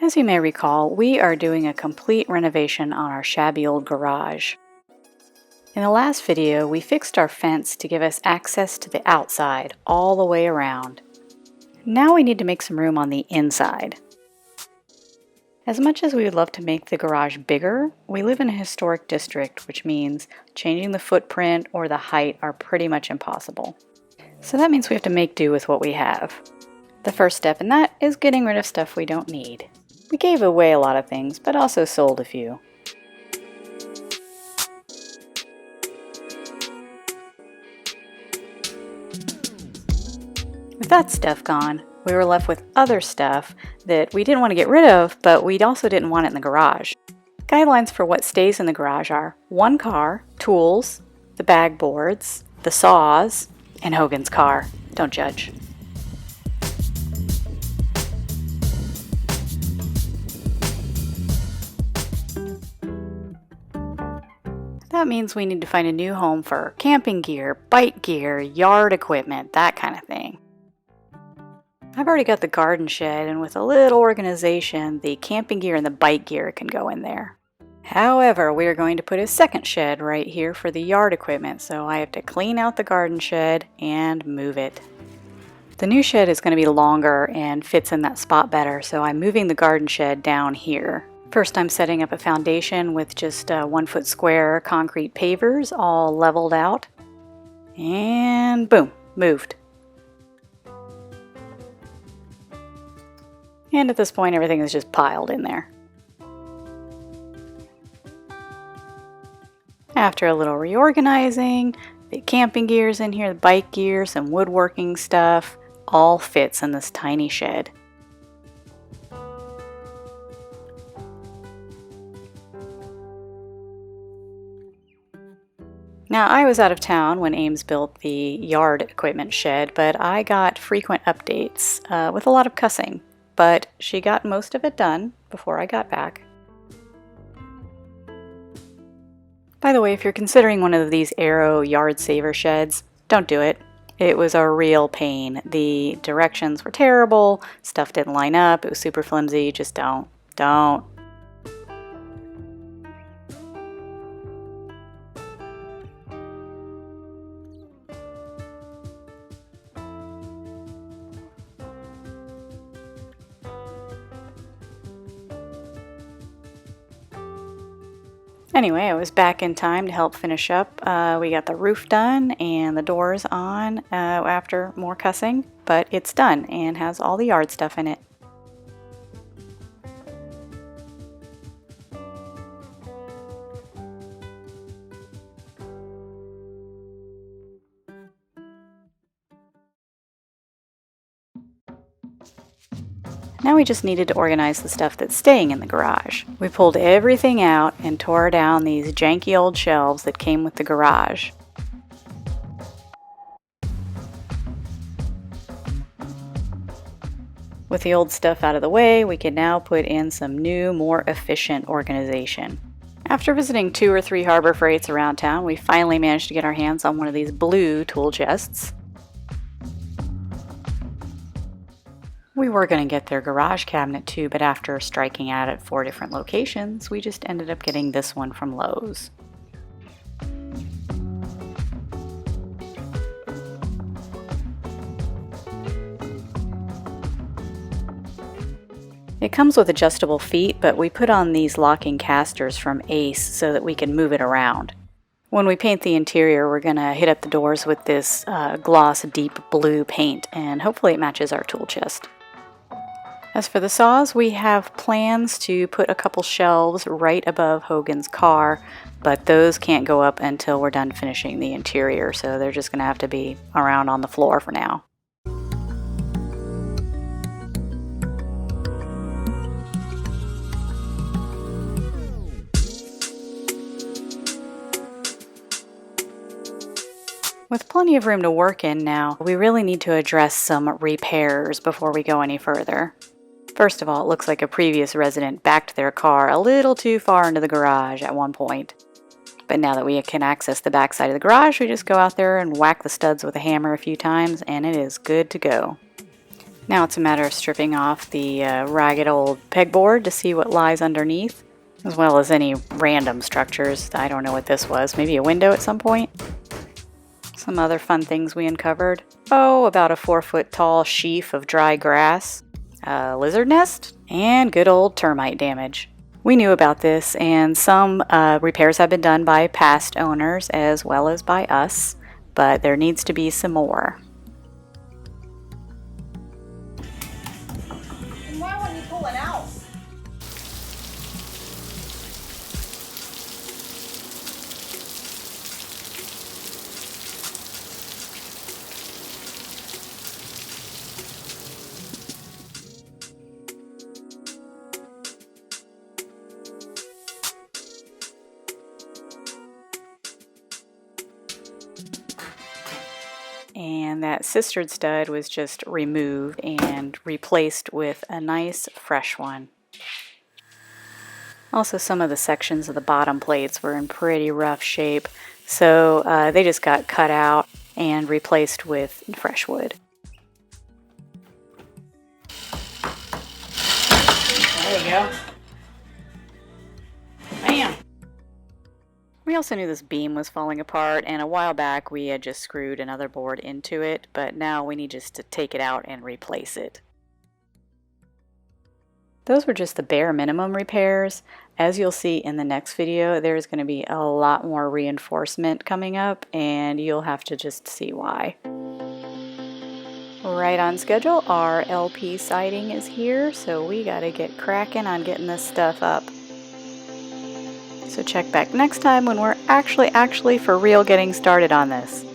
As you may recall, we are doing a complete renovation on our shabby old garage. In the last video, we fixed our fence to give us access to the outside all the way around. Now we need to make some room on the inside. As much as we would love to make the garage bigger, we live in a historic district, which means changing the footprint or the height are pretty much impossible. So that means we have to make do with what we have. The first step in that is getting rid of stuff we don't need. We gave away a lot of things, but also sold a few. With that stuff gone, we were left with other stuff that we didn't want to get rid of, but we also didn't want it in the garage. Guidelines for what stays in the garage are one car, tools, the bag boards, the saws, and Hogan's car. Don't judge. That means we need to find a new home for camping gear, bike gear, yard equipment, that kind of thing. I've already got the garden shed, and with a little organization, the camping gear and the bike gear can go in there. However, we are going to put a second shed right here for the yard equipment, so I have to clean out the garden shed and move it. The new shed is going to be longer and fits in that spot better, so I'm moving the garden shed down here. First, I'm setting up a foundation with just 1 foot square concrete pavers all leveled out. And boom, moved. And at this point, everything is just piled in there. After a little reorganizing, the camping gear's in here, the bike gear, some woodworking stuff, all fits in this tiny shed. Now, I was out of town when Ames built the yard equipment shed, but I got frequent updates with a lot of cussing. But she got most of it done before I got back. By the way, if you're considering one of these Aero Yard Saver sheds, don't do it. It was a real pain. The directions were terrible, stuff didn't line up, it was super flimsy, just don't. Anyway, I was back in time to help finish up. We got the roof done and the doors on after more cussing, but it's done and has all the yard stuff in it. Now we just needed to organize the stuff that's staying in the garage. We pulled everything out and tore down these janky old shelves that came with the garage. With the old stuff out of the way, we can now put in some new, more efficient organization. After visiting 2 or 3 Harbor Freights around town, we finally managed to get our hands on one of these blue tool chests. We were going to get their garage cabinet too, but after striking out at 4 different locations, we just ended up getting this one from Lowe's. It comes with adjustable feet, but we put on these locking casters from Ace so that we can move it around. When we paint the interior, we're going to hit up the doors with this gloss deep blue paint, and hopefully it matches our tool chest. As for the saws, we have plans to put a couple shelves right above Hogan's car, but those can't go up until we're done finishing the interior, so they're just going to have to be around on the floor for now. With plenty of room to work in now, we really need to address some repairs before we go any further. First of all, it looks like a previous resident backed their car a little too far into the garage at one point. But now that we can access the back side of the garage, we just go out there and whack the studs with a hammer a few times and it is good to go. Now it's a matter of stripping off the ragged old pegboard to see what lies underneath, as well as any random structures. I don't know what this was. Maybe a window at some point? Some other fun things we uncovered. Oh, about a 4-foot tall sheaf of dry grass, a lizard nest, and good old termite damage. We knew about this, and some repairs have been done by past owners as well as by us, but there needs to be some more. Why wouldn't you pull it out? And that cistern stud was just removed and replaced with a nice fresh one. Also, some of the sections of the bottom plates were in pretty rough shape, so they just got cut out and replaced with fresh wood. There you go. Bam! We also knew this beam was falling apart, and a while back we had just screwed another board into it, but now we need just to take it out and replace it. Those were just the bare minimum repairs. As you'll see in the next video, there's going to be a lot more reinforcement coming up, and you'll have to just see why. Right on schedule, our LP siding is here, so we got to get cracking on getting this stuff up. So check back next time when we're actually for real getting started on this.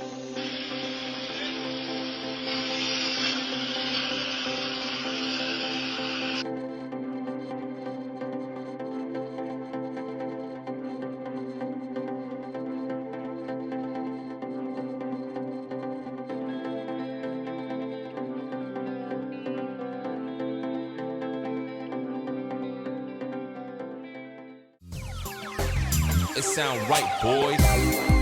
It sound right, boys.